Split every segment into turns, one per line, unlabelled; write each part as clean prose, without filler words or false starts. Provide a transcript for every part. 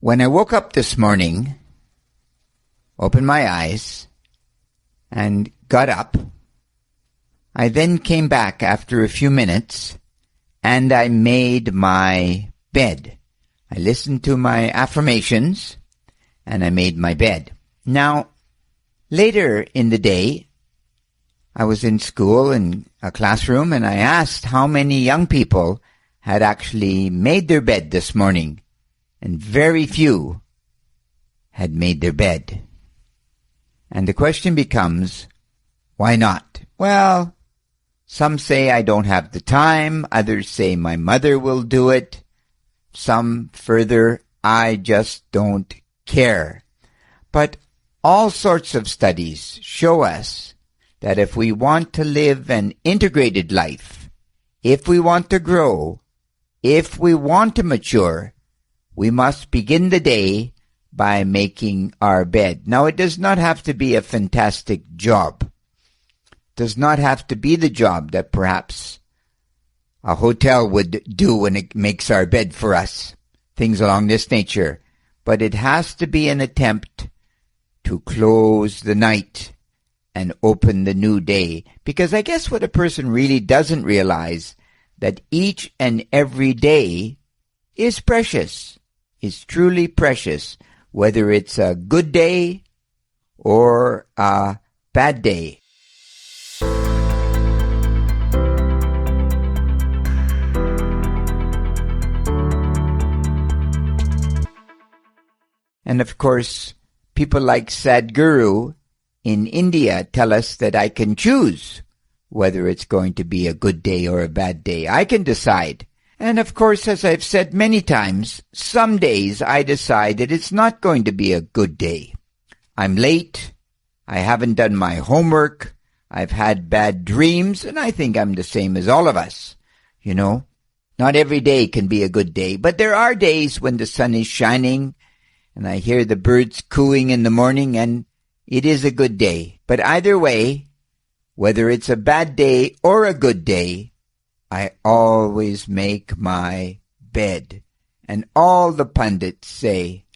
When I woke up this morning, opened my eyes, and got up, I then came back after a few minutes, and I made my bed. I listened to my affirmations, and I made my bed. Now, later in the day, I was in school in a classroom, and I asked how many young people had actually made their bed this morning, and very few had made their bed. And the question becomes, why not? Well, some say I don't have the time, others say my mother will do it, some further, I just don't care. But all sorts of studies show us that if we want to live an integrated life, if we want to grow, if we want to mature, we must begin the day by making our bed. Now, it does not have to be a fantastic job. It does not have to be the job that perhaps a hotel would do when it makes our bed for us, things along this nature. But it has to be an attempt to close the night and open the new day. Because I guess what a person really doesn't realize, that each and every day is precious, is truly precious, whether it's a good day or a bad day. And of course, people like Sadhguru in India tell us that I can choose whether it's going to be a good day or a bad day. I can decide. And of course, as I've said many times, some days I decide that it's not going to be a good day. I'm late. I haven't done my homework. I've had bad dreams, and I think I'm the same as all of us. You know, not every day can be a good day, but there are days when the sun is shining and I hear the birds cooing in the morning, and it is a good day. But either way, whether it's a bad day or a good day, I always make my bed. And all the pundits say,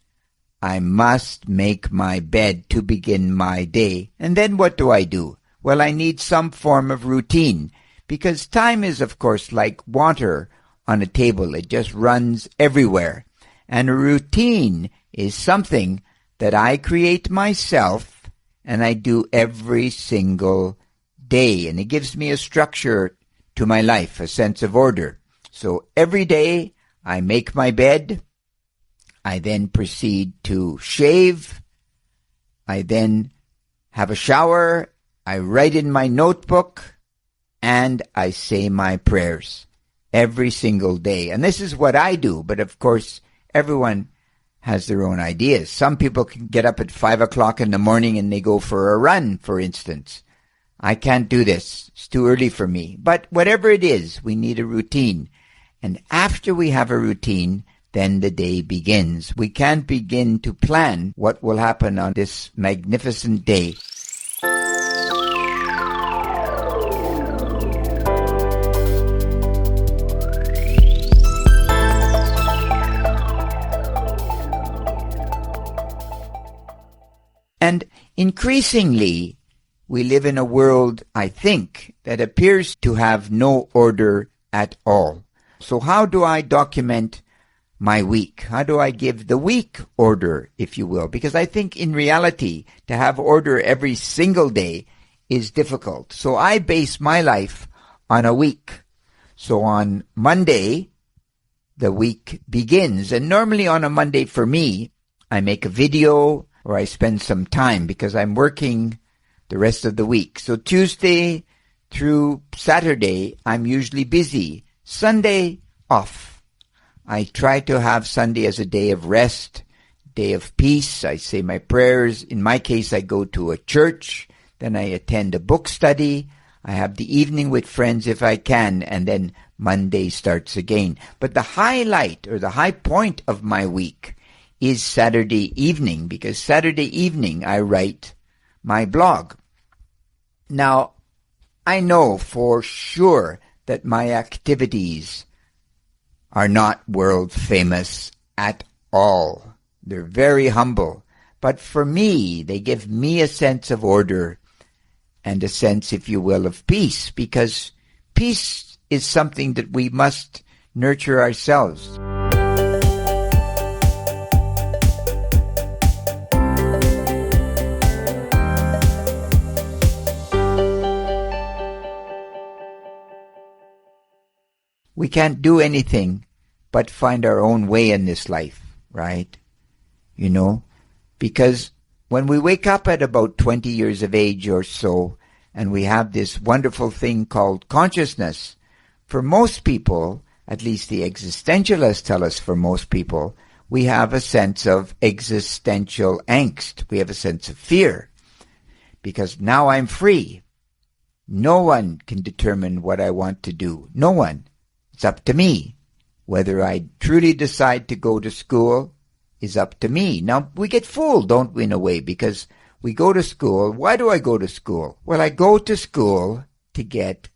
I must make my bed to begin my day. And then what do? Well, I need some form of routine, because time is, of course, like water on a table. It just runs everywhere. And a routine is something that I create myself, and I do every single day. And it gives me a structure to my life, a sense of order. So every day I make my bed. I then proceed to shave. I then have a shower. I write in my notebook, and I say my prayers every single day. And this is what I do. But of course, everyone has their own ideas. Some people can get up at 5 o'clock in the morning and they go for a run, for instance. I can't do this. It's too early for me. But whatever it is, we need a routine. And after we have a routine, then the day begins. We can't begin to plan what will happen on this magnificent day. And increasingly, we live in a world, I think, that appears to have no order at all. So how do I document my week? How do I give the week order, if you will? Because I think in reality, to have order every single day is difficult. So I base my life on a week. So on Monday, the week begins. And normally on a Monday for me, I make a video or I spend some time because I'm working the rest of the week. So Tuesday through Saturday, I'm usually busy. Sunday, off. I try to have Sunday as a day of rest, day of peace. I say my prayers. In my case, I go to a church. Then I attend a book study. I have the evening with friends if I can, and then Monday starts again. But the highlight or the high point of my week is Saturday evening, because Saturday evening I write my blog. Now, I know for sure that my activities are not world famous at all. They're very humble. But for me, they give me a sense of order and a sense, if you will, of peace, because peace is something that we must nurture ourselves. We can't do anything but find our own way in this life, right? You know, because when we wake up at about 20 years of age or so, and we have this wonderful thing called consciousness, for most people, at least the existentialists tell us for most people, we have a sense of existential angst. We have a sense of fear. Because now I'm free. No one can determine what I want to do. No one. It's up to me. Whether I truly decide to go to school is up to me. Now, we get fooled, don't we, in a way, because we go to school. Why do I go to school? Well, I go to school to get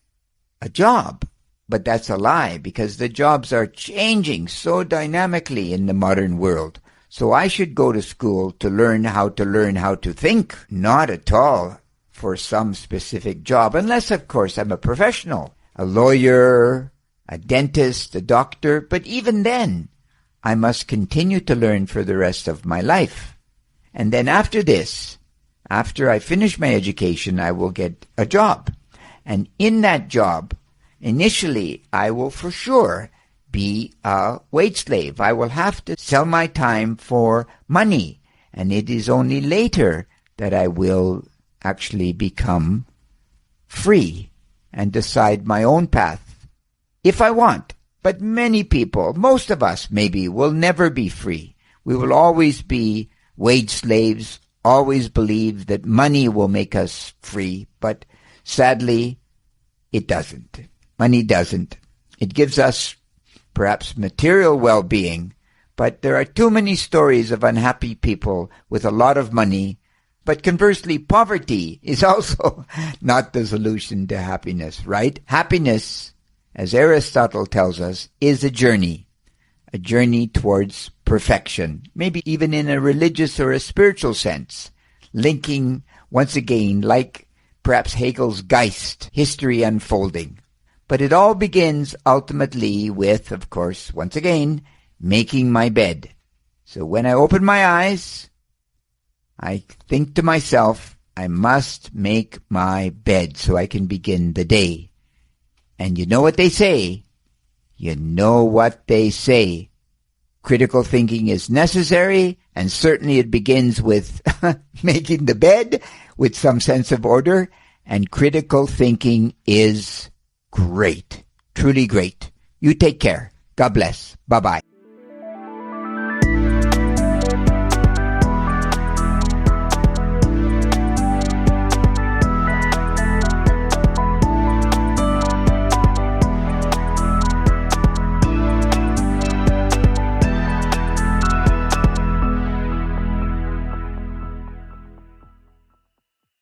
a job. But that's a lie, because the jobs are changing so dynamically in the modern world. So I should go to school to learn how to think, not at all for some specific job, unless, of course, I'm a professional, a lawyer, a dentist, a doctor. But even then, I must continue to learn for the rest of my life. And then after this, after I finish my education, I will get a job. And in that job, initially, I will for sure be a wage slave. I will have to sell my time for money. And it is only later that I will actually become free and decide my own path if I want. But many people, most of us maybe, will never be free. We will always be wage slaves, always believe that money will make us free. But sadly, it doesn't. Money doesn't. It gives us perhaps material well-being, but there are too many stories of unhappy people with a lot of money. But conversely, poverty is also not the solution to happiness, right? Happiness, as Aristotle tells us, is a journey towards perfection, maybe even in a religious or a spiritual sense, linking, once again, like perhaps Hegel's Geist, history unfolding. But it all begins ultimately with, of course, once again, making my bed. So when I open my eyes, I think to myself, I must make my bed so I can begin the day. And you know what they say? You know what they say. Critical thinking is necessary, and certainly it begins with making the bed with some sense of order, and critical thinking is great. Truly great. You take care. God bless. Bye-bye.